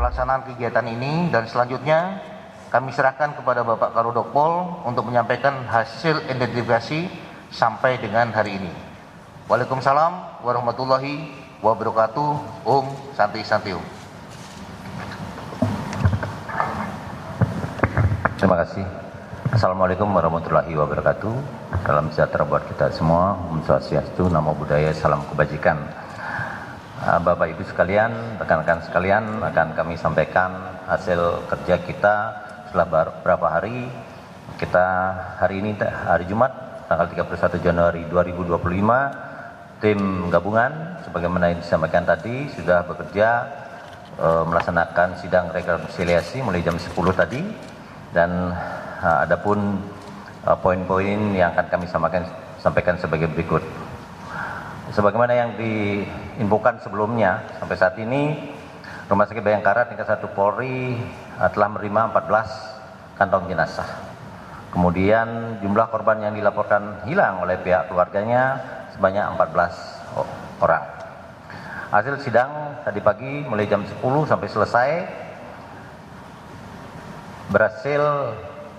pelaksanaan kegiatan ini, dan selanjutnya kami serahkan kepada Bapak Kadokpol untuk menyampaikan hasil identifikasi sampai dengan hari ini. Waalaikumsalam warahmatullahi wabarakatuh. Om Santi Santi Om. Terima kasih. Assalamualaikum warahmatullahi wabarakatuh. Salam sejahtera buat kita semua. Om Swastiastu, Namo Buddhaya, salam kebajikan. Bapak Ibu sekalian, rekan-rekan sekalian, akan kami sampaikan hasil kerja kita setelah beberapa hari. Kita hari ini hari Jumat tanggal 31 Januari 2025, tim gabungan sebagaimana yang disampaikan tadi sudah bekerja melaksanakan sidang rekonsiliasi mulai jam 10 tadi, dan adapun poin-poin yang akan kami sampaikan sebagai berikut. Sebagaimana yang diinfokan sebelumnya, sampai saat ini Rumah Sakit Bayangkara tingkat 1 Polri telah menerima 14 kantong jenazah. Kemudian jumlah korban yang dilaporkan hilang oleh pihak keluarganya sebanyak 14 orang. Hasil sidang tadi pagi mulai jam 10 sampai selesai,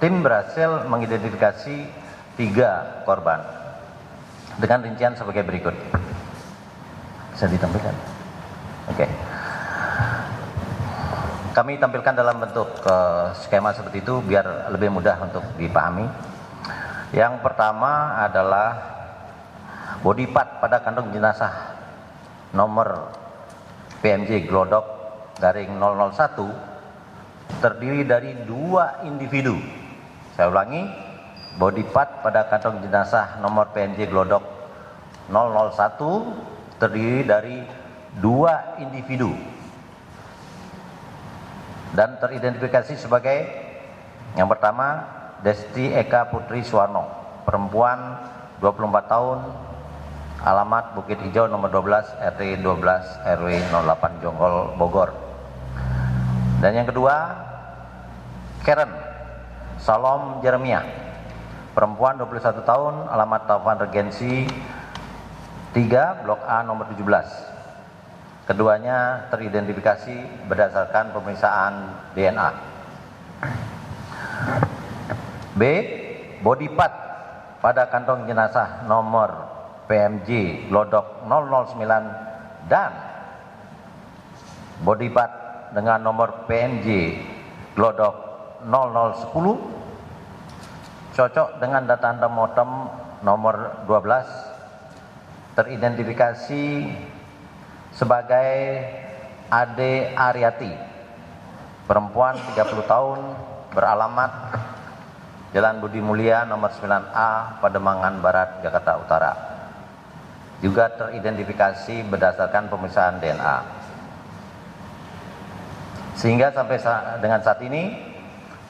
tim berhasil mengidentifikasi 3 korban dengan rincian sebagai berikut. Bisa ditampilkan? Oke. Kami tampilkan dalam bentuk skema seperti itu biar lebih mudah untuk dipahami. Yang pertama adalah body part pada kantong jenazah nomor PMJ Glodok garing 001 terdiri dari 2 individu. Saya ulangi, body part pada kantong jenazah nomor PMJ Glodok 001 terdiri dari 2 individu dan teridentifikasi sebagai yang pertama Desti Eka Putri Suwarno, perempuan 24 tahun, alamat Bukit Hijau nomor 12 RT 12 RW 08 Jonggol Bogor. Dan yang kedua Karen Salom Jeremia, perempuan 21 tahun, alamat Taufan Regensi 3 Blok A nomor 17. Keduanya teridentifikasi berdasarkan pemeriksaan DNA. B. Body part pada kantong jenazah nomor PMJ Glodok 009 dan body part dengan nomor PMJ Glodok 0010 cocok dengan data antemortem nomor 12, teridentifikasi sebagai Ade Aryati, perempuan 30 tahun, beralamat Jalan Budi Mulia nomor 9A Pademangan Barat Jakarta Utara, juga teridentifikasi berdasarkan pemeriksaan DNA. Sehingga sampai dengan saat ini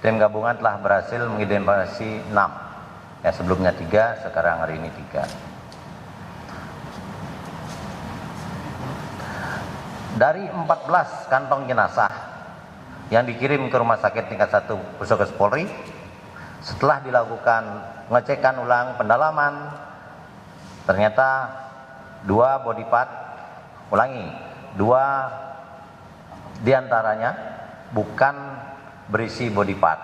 tim gabungan telah berhasil mengidentifikasi 6, ya sebelumnya 3, sekarang hari ini 3. Dari 14 kantong jenazah yang dikirim ke Rumah Sakit tingkat 1 Puskesmas Polri, setelah dilakukan pengecekan ulang pendalaman, ternyata 2 body part, 2 diantaranya bukan berisi body part.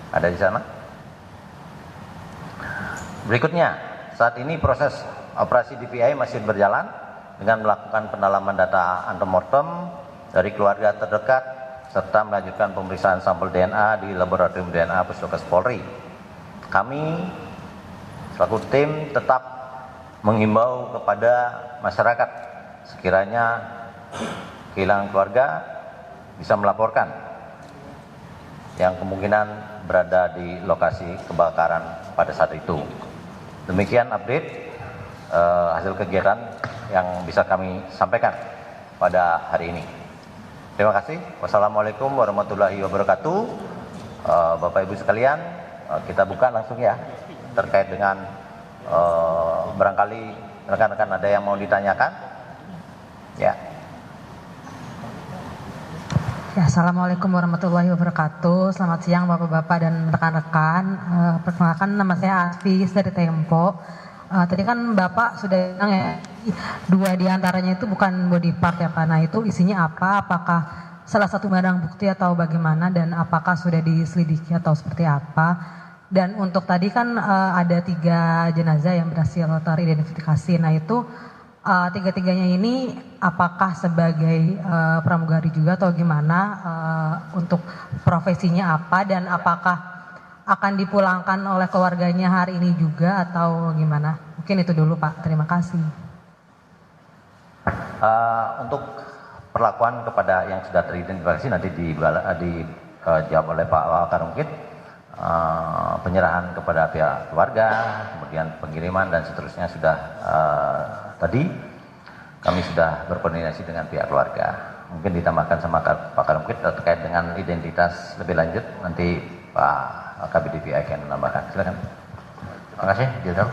Ada di sana. Berikutnya, saat ini proses operasi DPI masih berjalan dengan melakukan pendalaman data antemortem dari keluarga terdekat serta melanjutkan pemeriksaan sampel DNA di laboratorium DNA Puskesmas Polri. Kami selaku tim tetap menghimbau kepada masyarakat sekiranya kehilangan keluarga bisa melaporkan yang kemungkinan berada di lokasi kebakaran pada saat itu. Demikian update hasil kegiatan yang bisa kami sampaikan pada hari ini. Terima kasih. Wassalamualaikum warahmatullahi wabarakatuh. Bapak Ibu sekalian, kita buka langsung ya terkait dengan barangkali rekan-rekan ada yang mau ditanyakan. Ya. Ya, Assalamualaikum warahmatullahi wabarakatuh. Selamat siang Bapak-Bapak dan rekan-rekan. Perkenalkan nama saya Asfi dari Tempo. Tadi kan Bapak sudah bilang ya, 2 diantaranya itu bukan body part ya Pak. Nah itu isinya apa? Apakah salah satu barang bukti atau bagaimana? Dan apakah sudah diselidiki atau seperti apa? Dan untuk tadi kan ada 3 jenazah yang berhasil teridentifikasi. Nah itu 3-tiganya ini apakah sebagai pramugari juga atau gimana? Untuk profesinya apa? Dan apakah akan dipulangkan oleh keluarganya hari ini juga atau gimana? Mungkin itu dulu Pak, terima kasih. Untuk perlakuan kepada yang sudah teridentifikasi nanti dijawab oleh Pak Karungkit, penyerahan kepada pihak keluarga, kemudian pengiriman dan seterusnya sudah tadi kami sudah berkoordinasi dengan pihak keluarga. Mungkin ditambahkan sama Pak Karungkit terkait dengan identitas lebih lanjut, nanti Pak KBDPI akan menambahkan. Silakan. Terima kasih, Jenderal.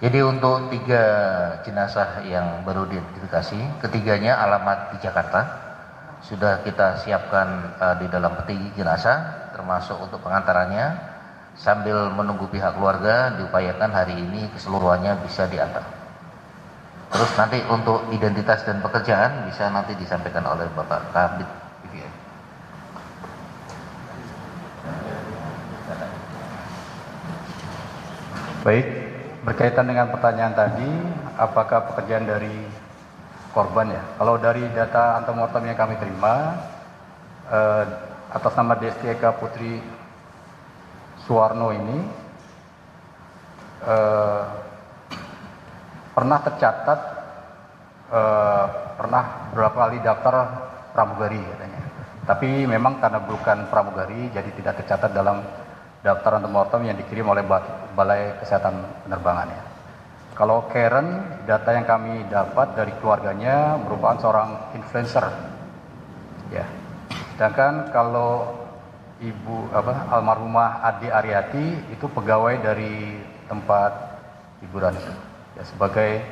Jadi untuk 3 jenazah yang baru diidentifikasi, ketiganya alamat di Jakarta. Sudah kita siapkan di dalam peti jenazah, termasuk untuk pengantarannya. Sambil menunggu pihak keluarga, diupayakan hari ini keseluruhannya bisa diantar. Terus nanti untuk identitas dan pekerjaan bisa nanti disampaikan oleh Bapak Kabid. Baik, berkaitan dengan pertanyaan tadi, apakah pekerjaan dari korban ya? Kalau dari data antemortem yang kami terima, atas nama Desti Eka Putri Suwarno ini pernah tercatat pernah berapa kali daftar pramugari katanya. Tapi memang karena bukan pramugari, jadi tidak tercatat dalam daftar antemortem yang dikirim oleh Balai Kesehatan Penerbangan ya. Kalau Karen, data yang kami dapat dari keluarganya merupakan seorang influencer, ya. Sedangkan kalau almarhumah Ade Aryati itu pegawai dari tempat hiburan itu, ya, sebagai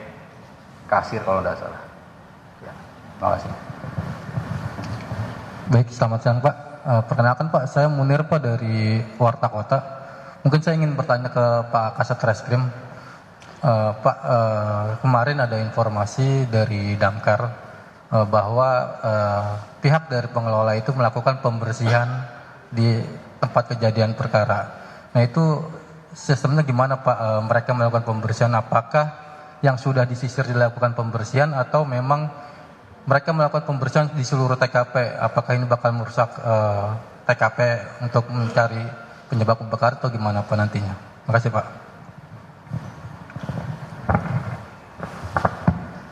kasir kalau tidak salah. Ya, terima kasih. Baik, selamat siang Pak. Perkenalkan Pak, saya Munir Pak dari Warta Kota. Mungkin saya ingin bertanya ke Pak Kasat Reskrim. Pak, kemarin ada informasi dari Damkar bahwa pihak dari pengelola itu melakukan pembersihan di tempat kejadian perkara. Nah itu sistemnya gimana Pak? Mereka melakukan pembersihan, apakah yang sudah disisir dilakukan pembersihan atau memang mereka melakukan pembersihan di seluruh TKP? Apakah ini bakal merusak TKP untuk mencari penyebab kebakaran atau gimana Pak nantinya? Terima kasih Pak.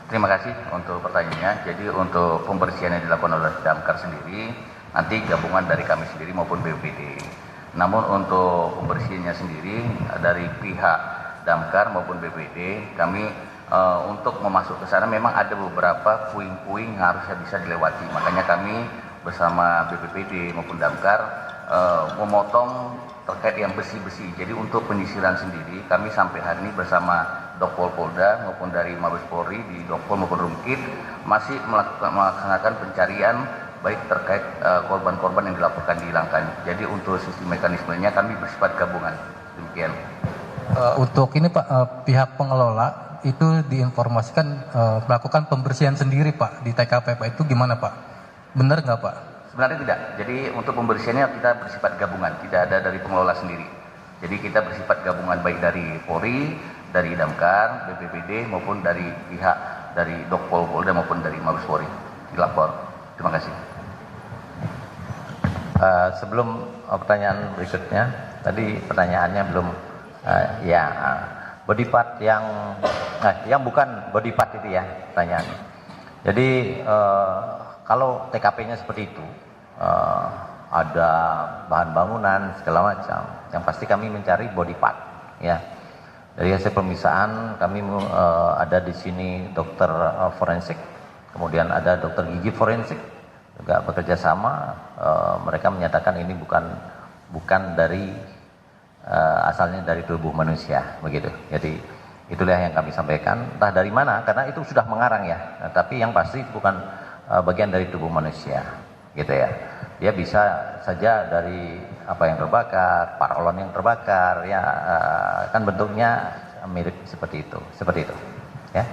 Terima kasih untuk pertanyaannya. Jadi untuk pembersihan yang dilakukan oleh Damkar sendiri, nanti gabungan dari kami sendiri maupun BPD. Namun untuk pembersihannya sendiri dari pihak Damkar maupun BPD, kami untuk memasuk ke sana memang ada beberapa puing-puing yang harusnya bisa dilewati. Makanya kami bersama BPPD maupun Damkar memotong terkait yang besi-besi. Jadi untuk penyisiran sendiri kami sampai hari ini bersama Dokpol Polda maupun dari Mabes Polri di Dokpol maupun Rumkit masih melaksanakan pencarian baik terkait korban-korban yang dilaporkan dihilangkan. Jadi untuk sistem mekanismenya kami bersifat gabungan. Demikian. Untuk ini Pak, pihak pengelola itu diinformasikan melakukan pembersihan sendiri Pak di TKP Pak, itu gimana Pak? Benar nggak Pak? Sebenarnya tidak. Jadi untuk pembersihannya kita bersifat gabungan, tidak ada dari pengelola sendiri. Jadi kita bersifat gabungan baik dari Polri, dari Damkar, BPPD maupun dari pihak dari Dokpol Polda maupun dari Mabes Polri dilapor. Terima kasih. Sebelum pertanyaan berikutnya, tadi pertanyaannya belum body part yang bukan body part itu ya pertanyaannya. Jadi kalau TKP-nya seperti itu, ada bahan bangunan segala macam, yang pasti kami mencari body part ya. Dari hasil pemeriksaan kami ada di sini dokter forensik, kemudian ada dokter gigi forensik juga bekerja sama. Mereka menyatakan ini bukan dari asalnya dari tubuh manusia begitu. Jadi itulah yang kami sampaikan. Entah dari mana, karena itu sudah mengarang ya. Nah, tapi yang pasti bukan bagian dari tubuh manusia, gitu ya. Dia bisa saja dari apa yang terbakar, paralon yang terbakar, ya kan bentuknya mirip seperti itu, ya.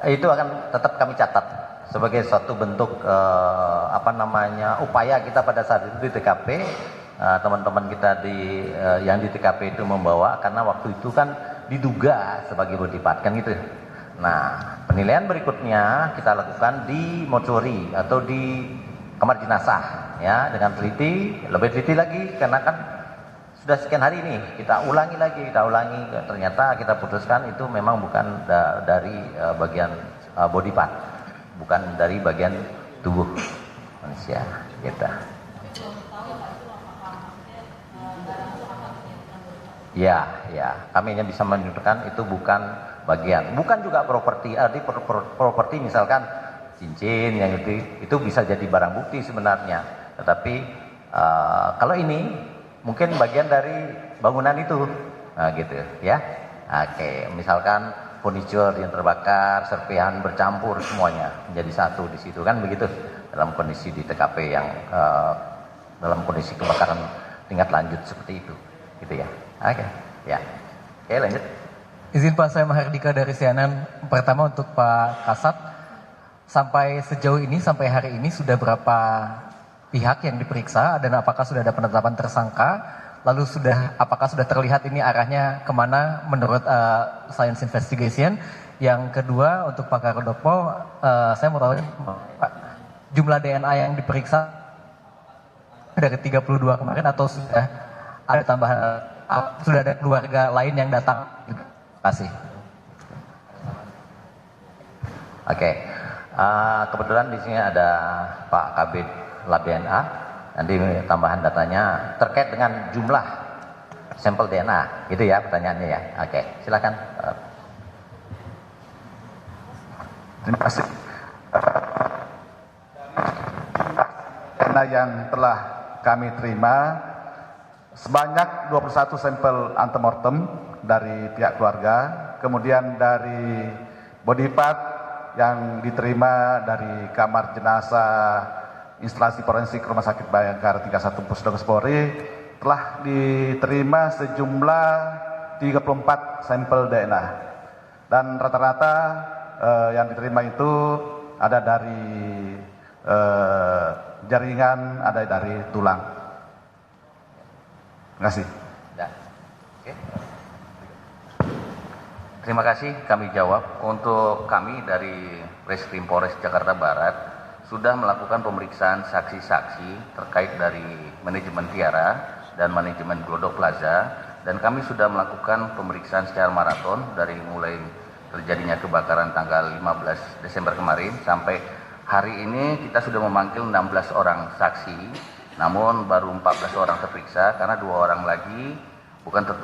Itu akan tetap kami catat sebagai suatu bentuk upaya kita pada saat itu di TKP. Teman-teman kita yang di TKP itu membawa, karena waktu itu kan diduga sebagai body part kan gitu. Nah, penilaian berikutnya kita lakukan di mortuary atau di kamar jenazah, ya, dengan lebih teliti lagi, karena kan sudah sekian hari ini kita ulangi, ternyata kita putuskan itu memang bukan dari bagian body part, bukan dari bagian tubuh manusia, gitu. Ya, kami hanya bisa menunjukkan itu bukan bagian, bukan juga properti. Properti misalkan cincin yang itu bisa jadi barang bukti sebenarnya. Tetapi kalau ini mungkin bagian dari bangunan itu, gitu ya. Oke, misalkan furniture yang terbakar, serpihan bercampur semuanya menjadi satu di situ kan begitu. Dalam kondisi di TKP yang dalam kondisi kebakaran tingkat lanjut seperti itu, gitu ya. Oke, ya. Oke, lanjut. Izin Pak, saya Mahardika dari CNN. Pertama untuk Pak Kasat, sampai sejauh ini, sampai hari ini sudah berapa pihak yang diperiksa dan apakah sudah ada penetapan tersangka? Lalu apakah sudah terlihat ini arahnya kemana menurut Science Investigation? Yang kedua untuk Pak Karodopo, saya mau tahu Pak, jumlah DNA yang diperiksa dari 32 kemarin atau sudah ada tambahan? Sudah ada keluarga lain yang datang? Terima kasih. Oke, kebetulan di sini ada Pak Kabid Lab DNA. Nanti tambahan datanya terkait dengan jumlah sampel DNA, gitu ya pertanyaannya ya. Oke, silakan. Terima kasih. DNA yang telah kami terima sebanyak 21 sampel antemortem dari pihak keluarga, kemudian dari body part yang diterima dari kamar jenazah instalasi forensik Rumah Sakit Bayangkara 31 Pusdokus Polri telah diterima sejumlah 34 sampel DNA, dan rata-rata yang diterima itu ada dari jaringan, ada dari tulang. Terima kasih. Ya. Oke. Terima kasih, kami jawab. Untuk kami dari Reskrim Polres Jakarta Barat sudah melakukan pemeriksaan saksi-saksi terkait dari manajemen Tiara dan manajemen Glodok Plaza, dan kami sudah melakukan pemeriksaan secara maraton dari mulai terjadinya kebakaran tanggal 15 Desember kemarin sampai hari ini. Kita sudah memanggil 16 orang saksi. Namun baru 14 orang terperiksa karena 2 orang lagi untuk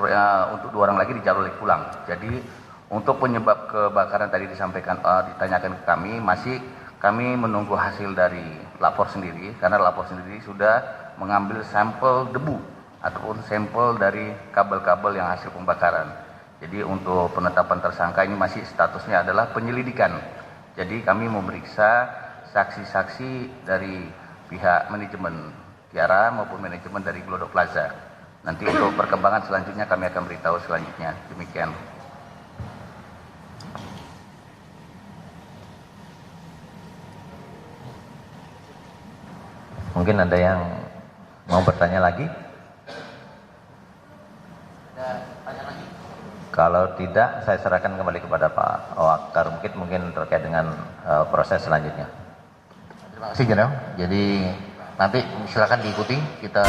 2 orang lagi dijalur pulang. Jadi untuk penyebab kebakaran tadi ditanyakan ke kami, masih kami menunggu hasil dari lapor sendiri, karena lapor sendiri sudah mengambil sampel debu ataupun sampel dari kabel-kabel yang hasil pembakaran. Jadi untuk penetapan tersangka ini masih statusnya adalah penyelidikan. Jadi kami memeriksa saksi-saksi dari pihak manajemen Tiara maupun manajemen dari Glodok Plaza. Nanti untuk perkembangan selanjutnya kami akan beritahu selanjutnya. Demikian. Mungkin ada yang mau bertanya lagi? Kalau tidak, saya serahkan kembali kepada Pak Wakar mungkin terkait dengan proses selanjutnya. Terima kasih, Jenderal. Jadi nanti silakan diikuti kita.